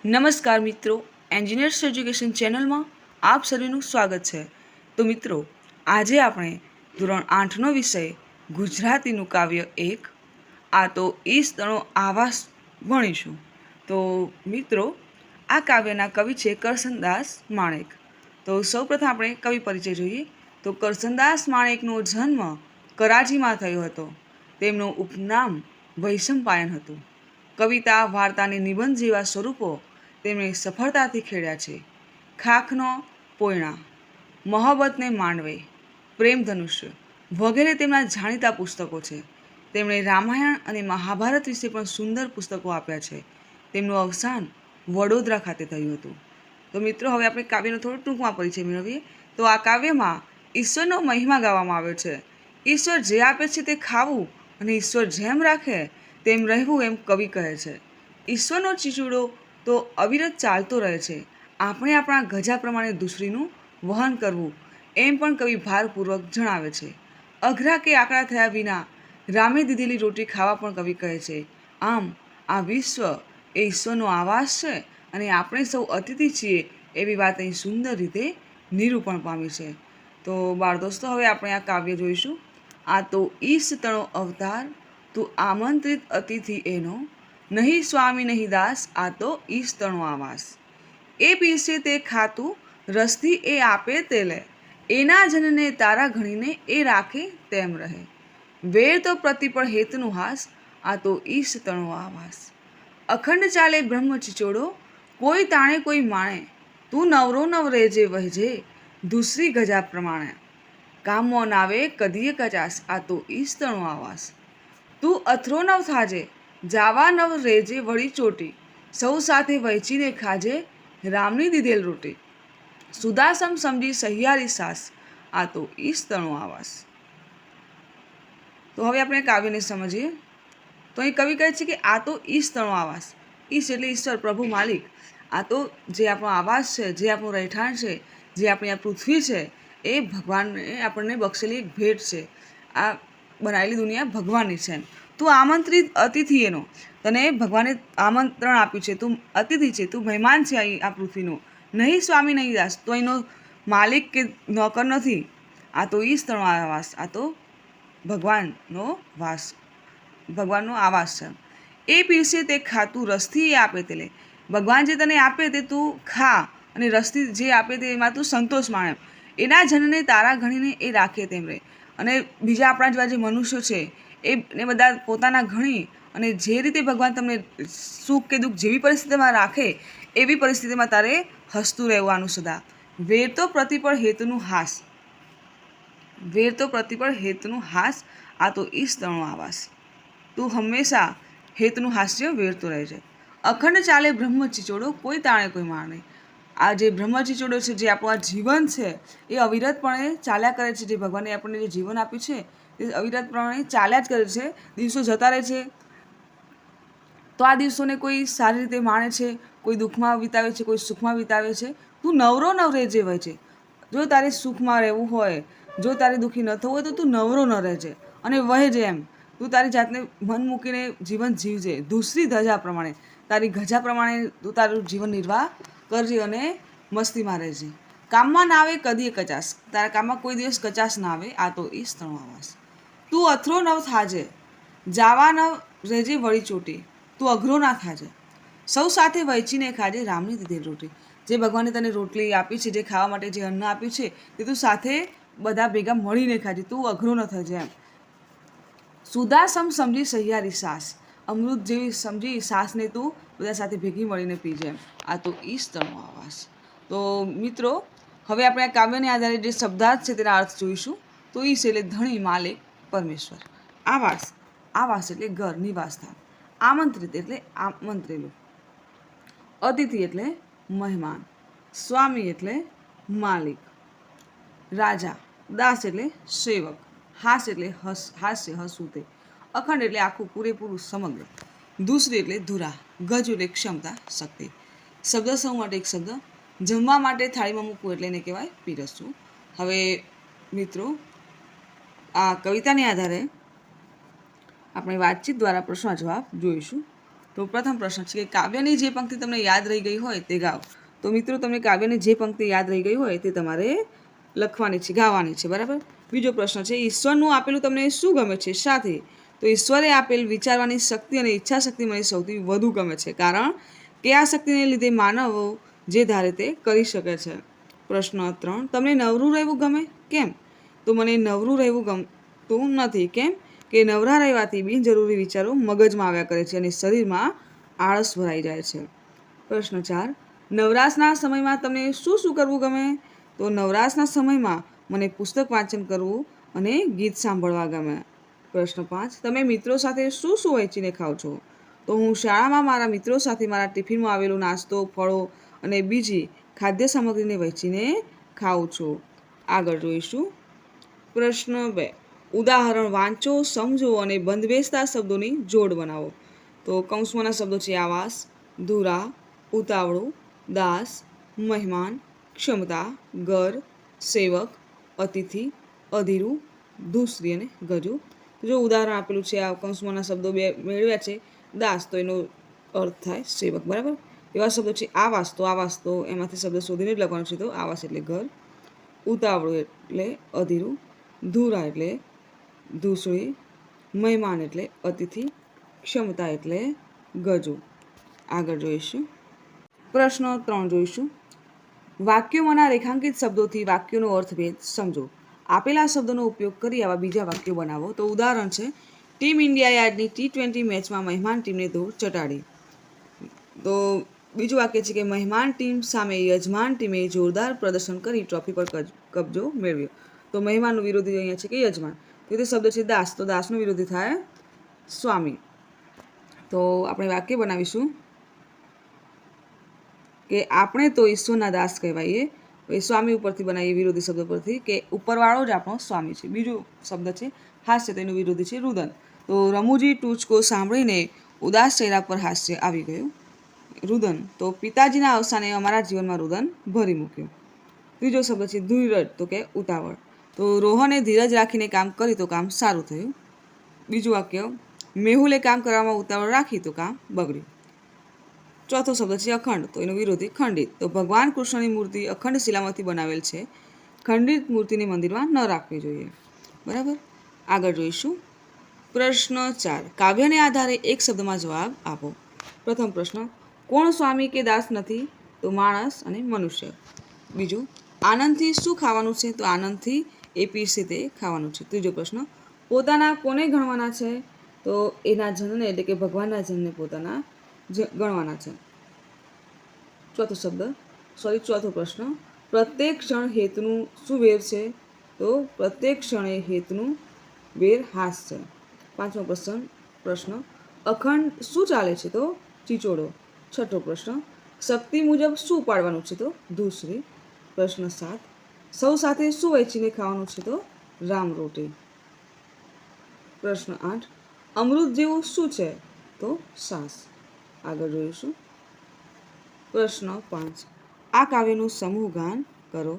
નમસ્કાર મિત્રો, engineers education ચેનલમાં આપ સર્વેનું સ્વાગત છે। તો મિત્રો, આજે આપણે ધોરણ 8નો વિષય ગુજરાતીનું કાવ્ય 1 આ તો ઈસતણો આવાસ ભણીશું। તો મિત્રો, આ કાવ્યના કવિ છે કરસનદાસ માણેક। તો સૌપ્રથમ આપણે કવિ પરિચય જોઈએ। તો કરસનદાસ માણેકનો જન્મ કરાચીમાં થયો હતો। તેમનું ઉપનામ વૈશંપાયન હતું। કવિતા, વાર્તા અને નિબંધ જેવા સ્વરૂપો તેમણે સફળતાથી ખેડ્યા છે। ખાખનો પોયણા, મોહબ્બતને માંડવે, પ્રેમ ધનુષ્ય વગેરે તેમના જાણીતા પુસ્તકો છે। તેમણે રામાયણ અને મહાભારત વિશે પણ સુંદર પુસ્તકો આપ્યા છે। તેમનું અવસાન વડોદરા ખાતે થયું હતું। તો મિત્રો, હવે આપણે કાવ્યનો થોડો ટૂંકમાં પરિચય મેળવીએ। તો આ કાવ્યમાં ઈશ્વરનો મહિમા ગાવામાં આવ્યો છે। ઈશ્વર જે આપે છે તે ખાવું અને ઈશ્વર જેમ રાખે તેમ રહેવું એમ કવિ કહે છે। ઈશ્વરનો ચીચુડો તો અવિરત ચાલતો રહે છે। આપણે આપણા ગજા પ્રમાણે દૂસરીનું વહન કરવું એમ પણ કવિ ભારપૂર્વક જણાવે છે। અઘરા કે આકડા થયા વિના રામે દીધેલી રોટી ખાવા પણ કવિ કહે છે। આમ આ વિશ્વ એ ઈશ્વરનો આવાસ છે અને આપણે સૌ અતિથિ છીએ એવી વાત અહીં સુંદર રીતે નિરૂપણ પામી છે। તો બાળ દોસ્તો, હવે આપણે આ કાવ્ય જોઈશું। આ તો ઈસતણો અવતાર, તું આમંત્રિત અતિથિ એનો, નહીં સ્વામી નહીં દાસ, આ તો ઈસતણો આવાસ। એ પીરસે તે ખાતું, રસથી એ આપે તે લે, એના જનને તારા ઘણીને એ રાખે તેમ રહે। વેર તો પ્રતિપળ હેતનું હાસ, આ તો ઈસતણો આવાસ। અખંડ ચાલે બ્રહ્મ ચિચોડો, કોઈ તાણે કોઈ માણે, તું નવરો નવ રેજે વહેજે, દૂસરી ગજા પ્રમાણે। કામો નાવે કદીએ કચાસ, આ તો ઈસતણો આવાસ। તું અથરો નવ થાજે, જાવા નવ રેજે વળી ચોટી, સૌ સાથે વહેંચીને ખાજે, રામની દીધેલ રોટી। સુદાસમ સમજી સહિયારી સાસ, આ તો ઈસતણો આવાસ। તો હવે આપણે કાવ્યને સમજીએ। તો અહીં કવિ કહે છે કે આ તો ઈસતણો આવાસ। ઈશ એટલે ઈશ્વર, પ્રભુ, માલિક। આ તો જે આપણો આવાસ છે, જે આપણું રહેઠાણ છે, જે આપણી આ પૃથ્વી છે, એ ભગવાનને આપણને બક્ષેલી એક ભેટ છે। આ બનાવેલી દુનિયા ભગવાનની છે। તું આમંત્રિત અતિથિ એનો, તને ભગવાને આમંત્રણ આપ્યું છે, તું અતિથિ છે, તું મહેમાન છે અહીં આ પૃથ્વીનું। નહીં સ્વામી નહીં દાસ, તો અહીંનો માલિક કે નોકર નથી। આ તો ઈસતણો આવાસ, આ તો ભગવાનનો વાસ, ભગવાનનો આવાસ છે। એ પીરસે તે ખાતું, રસથી એ આપે તે લે। ભગવાન જે તને આપે તે તું ખા અને રસથી જે આપે તે એમાં તું સંતોષ માણે। એના જનને તારા ગણીને એ રાખે તેમ રહે। અને બીજા આપણા જેવા જે મનુષ્યો છે એને બધા પોતાના ગણી અને જે રીતે ભગવાન તમને સુખ કે દુઃખ જેવી પરિસ્થિતિમાં રાખે એવી પરિસ્થિતિમાં તારે હસતું રહેવાનું સદા। વેર તો પ્રતિપળ હેતુનું હાસ, વેર તો પ્રતિપળ હેતુનું હાસ, આ તો ઈસતણો આવાસ। તું હંમેશા હેતુનું હાસ્ય વેરતો રહેજે। અખંડ ચાલે બ્રહ્મ ચિચોડો, કોઈ તાણે કોઈ માણે। આ જે બ્રહ્મ ચિચોડો છે, જે આપણું આ જીવન છે, એ અવિરતપણે ચાલ્યા કરે છે। જે ભગવાને આપણને જે જીવન આપ્યું છે એ અવિરતપણે ચાલ્યા જ કરે છે। દિવસો જતા રહે છે, તો આ દિવસોને કોઈ સારી રીતે માણે છે, કોઈ દુઃખમાં વિતાવે છે, કોઈ સુખમાં વિતાવે છે। તું નવરો નવ રહેજે વહેજે, જો તારે સુખમાં રહેવું હોય, જો તારે દુઃખી ન થવું હોય તો તું નવરો ન રહેજે અને વહેજે એમ। તું તારી જાતને મન મૂકીને જીવન જીવજે, દૂસરી ધજા પ્રમાણે, તારી ગજા પ્રમાણે તું તારું જીવન નિર્વાહ કરજે અને મસ્તીમાં રહેજે। કામમાં ના આવે કદીએ કચાસ, તારા કામમાં કોઈ દિવસ કચાસ ના આવે, આ તો ઈસતણો આવાસ। તું અથરો નવ થાજે, જાવા નવ રેજે વળી ચોટી, તું અઘરો ના થાજે, સૌ સાથે વહેંચીને ખાજે, રામની દીધેલી રોટી। જે ભગવાને તને રોટલી આપી છે, જે ખાવા માટે જે અન્ન આપ્યું છે, તે તું સાથે બધા ભેગા મળીને ખાજે, તું અઘરો ન થજે એમ। સુદાસમ સમજી સહિયારી સાસ, અમૃત જેવી સમજી સાસને તું બધા સાથે ભેગી મળીને પીજે એમ, આ તો ઈસતણો આવાસ। તો મિત્રો, હવે આપણે આ કાવ્યને આધારે જે શબ્દાર્થ છે તેના અર્થ જોઈશું। તો ઈશ એટલે ધણી, માલિક, પરમેશ્વર। આવાસ, આવાસ એટલે ઘર, નિવાસસ્થાન। આમંત્રિત એટલે આમંત્રેલું। અતિથિ એટલે મહેમાન। સ્વામી એટલે માલિક। રાજા। દાસ એટલે સેવક। હાસ એટલે હાસ્ય, હસવું તે। અખંડ એટલે આખું, પૂરેપૂરું, સમગ્ર। દૂસરી એટલે ધુરા। ગજ એટલે ક્ષમતા, શક્તિ। શબ્દ સમૂહ માટે એક શબ્દ। જમવા માટે થાળીમાં મૂકવું એટલે એને કહેવાય પીરસવું। હવે મિત્રો, આ કવિતાને આધારે આપણે વાતચીત દ્વારા પ્રશ્ન જવાબ જોઈશું। તો તો પ્રથમ પ્રશ્ન છે કે કાવ્યની જે પંક્તિ તમને યાદ રહી ગઈ હોય તે ગાઓ. તો મિત્રો તમને કાવ્યની જે પંક્તિ યાદ રહી ગઈ હોય તે તમારે લખવાની છે, ગાવાની છે, બરાબર. બીજો પ્રશ્ન છે ઈશ્વરનું આપેલું તમને શું ગમે છે, શાથી? તો ઈશ્વરે આપેલ વિચારવાની શક્તિ અને ઈચ્છા શક્તિ મને સૌથી વધુ ગમે છે, કારણ કે આ શક્તિને લીધે માનવો જે ધારે તે કરી શકે છે. પ્રશ્ન 3 તમને નવરું રહેવું ગમે, કેમ? તો મને નવરું રહેવું ગમતું નથી, કેમ કે નવરા રહેવાથી બિનજરૂરી વિચારો મગજમાં આવ્યા કરે છે અને શરીરમાં આળસ ભરાઈ જાય છે. પ્રશ્ન 4 નવરાશના સમયમાં તમને શું શું કરવું ગમે? તો નવરાશના સમયમાં મને પુસ્તક વાંચન કરવું અને ગીત સાંભળવા ગમે. પ્રશ્ન 5 તમે મિત્રો સાથે શું શું વહેંચીને ખાઓ છો? તો હું શાળામાં મારા મિત્રો સાથે મારા ટિફિનમાં આવેલો નાસ્તો, ફળો અને બીજી ખાદ્ય સામગ્રીને વહેંચીને ખાઉં છું. આગળ જોઈશું. પ્રશ્ન 2 ઉદાહરણ વાંચો, સમજો અને બંધબેસતા શબ્દોની જોડ બનાવો. તો કૌંસમાંના શબ્દો છે આવાસ, ધુરા, ઉતાવળું, દાસ, મહેમાન, ક્ષમતા, ઘર, સેવક, અતિથિ, અધીરું, ધૂસરી અને ગજુ. જો ઉદાહરણ આપેલું છે, આ કૌંસમાંના શબ્દો બે મેળવ્યા છે. દાસ તો એનો અર્થ થાય સેવક, બરાબર. એવા શબ્દો છે આવાસ તો એમાંથી શબ્દ શોધીને જ લખવાનું છે. તો આવાસ એટલે ઘર, ઉતાવળું એટલે અધીરું, ધુરા એટલે ધૂસળી, મહેમાન એટલે અતિથિ, ક્ષમતા એટલે ગજુ. આગળ જોઈશું. પ્રશ્ન 3 જોઈશું. વાક્યોમાંના રેખાંકિત શબ્દોથી વાક્યોનો અર્થભેદ સમજો. આપેલા શબ્દોનો ઉપયોગ કરી આવા બીજા વાક્યો બનાવો. તો ઉદાહરણ છે ટીમ ઇન્ડિયાએ આજની T20 મેચમાં મહેમાન ટીમને ધૂળ ચટાડી. તો બીજું વાક્ય છે કે મહેમાન ટીમ સામે યજમાન ટીમે જોરદાર પ્રદર્શન કરી ટ્રોફી પર કબજો મેળવ્યો. તો મહેમાનનું વિરોધી અહીંયા છે કે યજમાન. તો તે શબ્દ છે દાસ, તો દાસનો વિરોધી થાય સ્વામી. તો આપણે વાક્ય બનાવીશું કે આપણે તો ઈશ્વરના દાસ કહેવાઈએ. એ સ્વામી ઉપરથી બનાવીએ, વિરોધી શબ્દ પરથી, કે ઉપરવાળો જ આપણો સ્વામી છે. બીજો શબ્દ છે હાસ્ય, તો એનું વિરોધી છે રુદન. તો રમૂજી ટૂચકો સાંભળીને ઉદાસ ચહેરા પર હાસ્ય આવી ગયું, રુદન. તો પિતાજીના અવસાને અમારા જીવનમાં રુદન ભરી મૂક્યું. ત્રીજો શબ્દ છે ધીરજ, તો કે ઉતાવળ. તો રોહને ધીરજ રાખીને કામ કર્યું તો કામ સારું થયું. બીજું વાક્ય મેહુલે કામ કરવામાં ઉતાવળ રાખી તો કામ બગડ્યું. ચોથો શબ્દ છે અખંડ, તો એનો વિરોધી ખંડિત. તો ભગવાન કૃષ્ણની મૂર્તિ અખંડ શિલામાંથી બનાવેલ છે, ખંડિત મૂર્તિને મંદિરમાં ન રાખવી જોઈએ, બરાબર. આગળ જોઈશું. પ્રશ્ન 4 કાવ્યને આધારે એક શબ્દમાં જવાબ આપો. પ્રથમ પ્રશ્ન કોણ સ્વામી કે દાસ નથી? તો માણસ અને મનુષ્ય. બીજું આનંદથી શું ખાવાનું છે? તો આનંદથી એ પીરસે તે ખાવાનું છે. ત્રીજો પ્રશ્ન પોતાના કોને ગણવાના છે? તો એના જનને, એટલે કે ભગવાનના જનને પોતાના ગણવાના છે. ચોથો પ્રશ્ન પ્રત્યેક ક્ષણ હેતુનું શું વેર છે? તો પ્રત્યેક ક્ષણે હેતુનું વેર હાસ છે. પાંચમો પ્રશ્ન અખંડ શું ચાલે છે? તો ચીચોડો. છઠ્ઠો પ્રશ્ન શક્તિ મુજબ શું પાડવાનું છે? તો ધૂસરી. પ્રશ્ન 7 સૌ સાથે શું વહેંચીને ખાવાનું છે? તો રામ રોટી. પ્રશ્ન 8 અમૃત જેવું શું છે? તો સાસ. આગળ જોઈશું. પ્રશ્ન 5 આ કાવ્યનું સમૂહ ગાન કરો.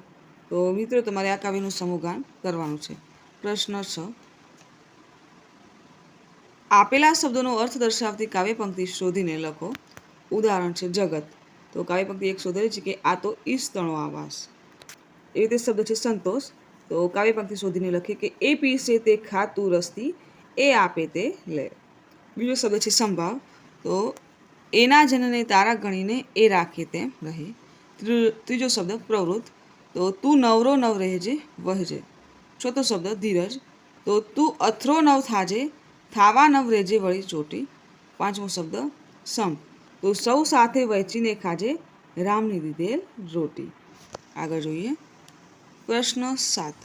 તો મિત્રો તમારે આ કાવ્યનું સમૂહ ગાન કરવાનું છે. પ્રશ્ન 6 આપેલા શબ્દોનો અર્થ દર્શાવતી કાવ્ય પંક્તિ શોધીને લખો. ઉદાહરણ છે જગત. તો કાવ્ય પંક્તિ એક શોધેલી છે કે આ તો ઈસતણો આવાસ. એ રીતે શબ્દ છે સંતોષ. તો કાવ્ય પંક્તિ શોધીને લખીએ કે એ પીરસે તે ખાતું રસતી, એ આપે તે લે. બીજો શબ્દ છે સંભાવ. તો એના જનને તારા ગણીને એ રાખે તેમ રહે. ત્રીજો શબ્દ પ્રવૃત્ત. તો તું નવરો નવ રહેજે વહેજે. ચોથો શબ્દ ધીરજ. તો તું અથરો નવ થાજે, થાવા નવ રહેજે વળી ચોટી. પાંચમો શબ્દ સમ. તો સૌ સાથે વહેંચીને ખાજે, રામની દીધેલ રોટી. આગળ જોઈએ. પ્રશ્ન 7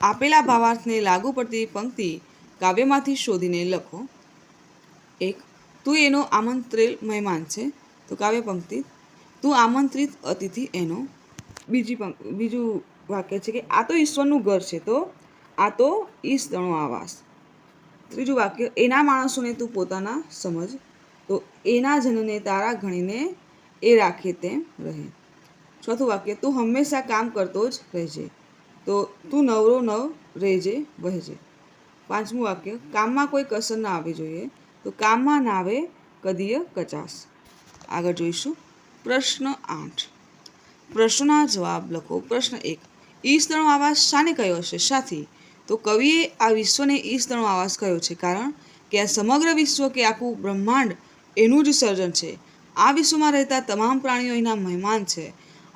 આપેલા ભાવાર્થને લાગુ પડતી પંક્તિ કાવ્યમાંથી શોધીને લખો. 1 તું એનો આમંત્રેલ મહેમાન છે. તો કાવ્ય પંક્તિ તું આમંત્રિત અતિથિ એનો. બીજું વાક્ય છે કે આ તો ઈશ્વરનું ઘર છે. તો આ તો ઈસદણો આવાસ. ત્રીજું વાક્ય એના માણસોને તું પોતાના સમજ. તો એના જનને તારા ગણીને એ રાખે તેમ રહે. ચોથું વાક્ય તું હંમેશા કામ કરતો જ રહેજે. તો તું નવરો નવ રહેજે વહેજે. પાંચમું વાક્ય કામમાં કોઈ કસર ના આવવી જોઈએ. તો કામમાં ના આવે કદીય કચાસ. આગળ જોઈશું પ્રશ્ન 8. પ્રશ્નના જવાબ લખો. પ્રશ્ન 1. ઈસતણો આવાસ શાને કહ્યો હશે? સાથી. તો કવિએ આ વિશ્વને ઈસતણો આવાસ કહ્યો છે કારણ કે આ સમગ્ર વિશ્વ કે આખું બ્રહ્માંડ એનું જ સર્જન છે. આ વિશ્વમાં રહેતા તમામ પ્રાણીઓ એના મહેમાન છે.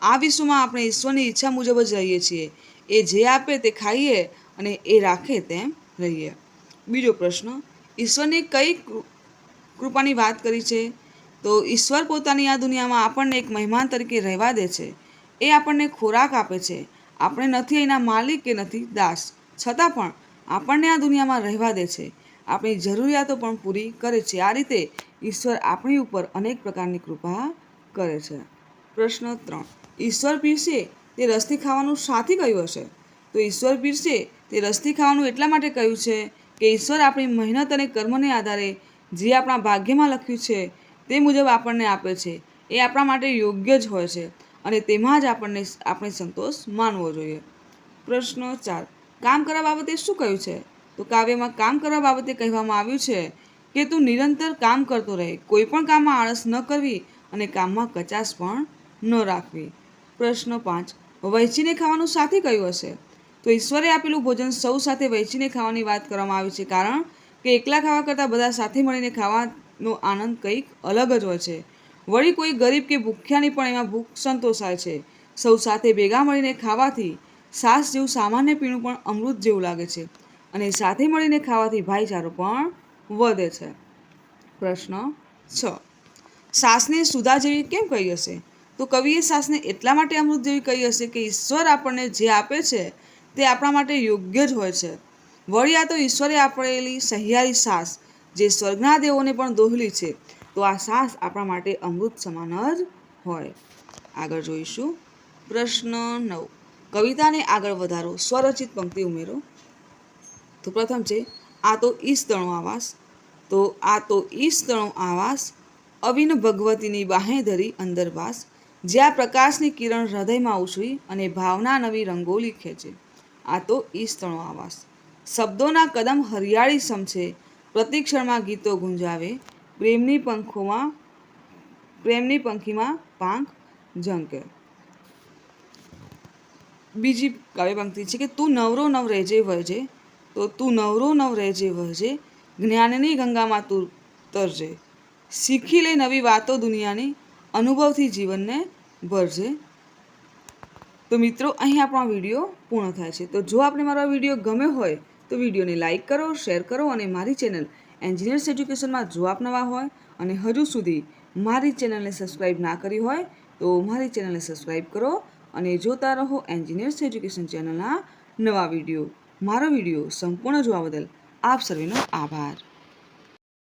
આ વિશ્વમાં આપણે ઈશ્વરની ઈચ્છા મુજબ જ રહીએ છીએ. એ જે આપે તે ખાઈએ અને એ રાખે તેમ રહીએ. બીજો પ્રશ્ન. ઈશ્વરની કઈ કૃપાની વાત કરી છે? તો ઈશ્વર પોતાની આ દુનિયામાં આપણને એક મહેમાન તરીકે રહેવા દે છે. એ આપણને ખોરાક આપે છે. આપણે નથી એના માલિક કે નથી દાસ, છતાં પણ આપણને આ દુનિયામાં રહેવા દે છે. આપણી જરૂરિયાતો પણ પૂરી કરે છે. આ રીતે ઈશ્વર આપણી ઉપર અનેક પ્રકારની કૃપા કરે છે. પ્રશ્ન 3. ઈશ્વર પીરસે તે રસથી ખાવાનું શાથી કહ્યું હશે? તો ઈશ્વર પીરસે તે રસથી ખાવાનું એટલા માટે કહ્યું છે કે ઈશ્વર આપણી મહેનત અને કર્મને આધારે જે આપણા ભાગ્યમાં લખ્યું છે તે મુજબ આપણને આપે છે. એ આપણા માટે યોગ્ય જ હોય છે અને તેમાં જ આપણે સંતોષ માનવો જોઈએ. પ્રશ્ન 4. કામ કરવા બાબતે શું કહ્યું છે? તો કાવ્યમાં કામ કરવા બાબતે કહેવામાં આવ્યું છે કે તું નિરંતર કામ કરતો રહે, કોઈ પણ કામમાં આળસ ન કરવી અને કામમાં કચાશ પણ ન રાખવી. પ્રશ્ન 5. વહેંચીને ખાવાનું શાથી કહ્યું હશે? તો ઈશ્વરે આપેલું ભોજન સૌ સાથે વહેંચીને ખાવાની વાત કરવામાં આવી છે કારણ કે એકલા ખાવા કરતાં બધા સાથે મળીને ખાવાનો આનંદ કંઈક અલગ જ હોય છે. વળી કોઈ ગરીબ કે ભૂખ્યાની પણ એમાં ભૂખ સંતોષાય છે. સૌ સાથે ભેગા મળીને ખાવાથી છાશ જેવું સામાન્ય પીણું પણ અમૃત જેવું લાગે છે અને સાથે મળીને ખાવાથી ભાઈચારો પણ વધે છે. પ્રશ્ન 6. છાશને સુધા જેવી કેમ કહી હશે? તો કવિએ છાશને એટલા માટે અમૃત જેવી કહી હશે કે ઈશ્વર આપણને જે આપે છે તે આપણા માટે યોગ્ય જ હોય છે. વળી આ તો ઈશ્વરે આપેલી સહિયારી છાશ જે સ્વર્ગના દેવોને પણ દોહલી છે. તો આ છાશ આપણા માટે અમૃત સમાન જ હોય. આગળ જોઈશું પ્રશ્ન 9. કવિતાને આગળ વધારો, સ્વરચિત પંક્તિ ઉમેરો. તો પ્રથમ છે આ તો ઈસતણો આવાસ. તો આ તો ઈસતણો આવાસ, અવિન ભગવતીની બાહે ધરી અંદર વાસ, જ્યાં પ્રકાશની કિરણ હૃદયમાં ઉછળી અને ભાવના નવી રંગોલી ખેંચે. આ તો ઈસતણો આવાસ. શબ્દોના કદમ હરિયાળી સમછે, પ્રતિક્ષણમાં ગીતો ગુંજાવે, પ્રેમની પંખીમાં પાંખ ઝંકે. બીજી કાવ્ય પંક્તિ છે કે તું નવરો નવ રહેજે વહજે. તો તું નવરો નવ રહેજે વહજે, જ્ઞાનની ગંગામાં તું તરજે, શીખી લે નવી વાતો દુનિયાની, અનુભવથી જીવનને ભરજે. તો મિત્રો, અહીં આપણો વિડીયો પૂર્ણ થાય છે. તો જો આપણે મારો વિડીયો ગમ્યો હોય તો વિડીયોને લાઇક કરો, શેર કરો અને મારી ચેનલ એન્જિનિયર્સ એજ્યુકેશનમાં જો આપ નવા હોય અને હજુ સુધી મારી ચેનલને સબસ્ક્રાઈબ ના કરી હોય તો મારી ચેનલને સબસ્ક્રાઈબ કરો અને જોતા રહો એન્જિનિયર્સ એજ્યુકેશન ચેનલના નવા વિડીયો. મારો વિડીયો સંપૂર્ણ જોવા બદલ આપ સર્વેનો આભાર.